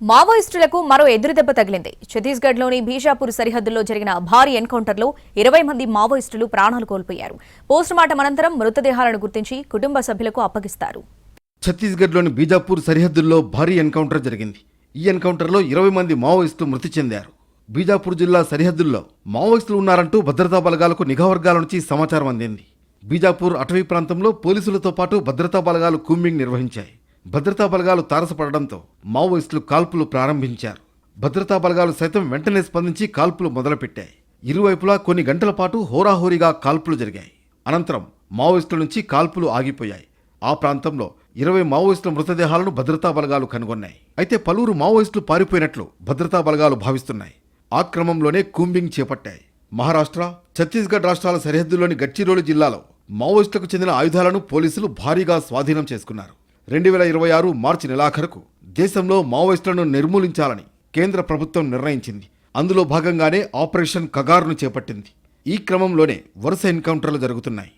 మావోయిస్టులకు మరో ఎదురుదెబ్బ తగిలింది. ఛత్తీస్గఢ్లోని బీజాపూర్ సరిహద్దుల్లో జరిగిన భారీ ఎన్కౌంటర్లో 20 మంది మావోయిస్టులు ప్రాణాలు కోల్పోయారు. పోస్టుమార్టం అనంతరం మృతదేహాలను గుర్తించి కుటుంబ సభ్యులకు అప్పగిస్తారు. ఛత్తీస్గఢ్లోని బీజాపూర్ సరిహద్దుల్లో భారీ ఎన్కౌంటర్ జరిగింది. ఈ ఎన్కౌంటర్లో 20 మంది మావోయిస్టులు మృతి చెందారు. బీజాపూర్ జిల్లా సరిహద్దుల్లో మావోయిస్టులు ఉన్నారంటూ భద్రతా బలగాలకు నిఘా వర్గాల నుంచి సమాచారం అందింది. బీజాపూర్ అటవీ ప్రాంతంలో పోలీసులతో పాటు భద్రతా బలగాలు కూంబింగ్ నిర్వహించాయి. భద్రతా బలగాలు తారసపడడంతో మావోయిస్టులు కాల్పులు ప్రారంభించారు. భద్రతా బలగాలు సైతం వెంటనే స్పందించి కాల్పులు మొదలుపెట్టాయి. ఇరువైపులా కొన్ని గంటల పాటు హోరాహోరీగా కాల్పులు జరిగాయి. అనంతరం మావోయిస్టుల నుంచి కాల్పులు ఆగిపోయాయి. ఆ ప్రాంతంలో 20 మావోయిస్టుల మృతదేహాలను భద్రతా బలగాలు కనుగొన్నాయి. అయితే పలువురు మావోయిస్టులు పారిపోయినట్లు భద్రతా బలగాలు భావిస్తున్నాయి. ఆ క్రమంలోనే కూంబింగ్ చేపట్టాయి. మహారాష్ట్ర, ఛత్తీస్గఢ్ రాష్ట్రాల సరిహద్దులోని గడ్చిరోలి జిల్లాలో మావోయిస్టులకు చెందిన ఆయుధాలను పోలీసులు భారీగా స్వాధీనం చేసుకున్నారు. 2026 మార్చి నెలాఖరుకు దేశంలో మావోయిస్టులను నిర్మూలించాలని కేంద్ర ప్రభుత్వం నిర్ణయించింది. అందులో భాగంగానే ఆపరేషన్ కగార్ను చేపట్టింది. ఈ క్రమంలోనే వరుస ఎన్కౌంటర్లు జరుగుతున్నాయి.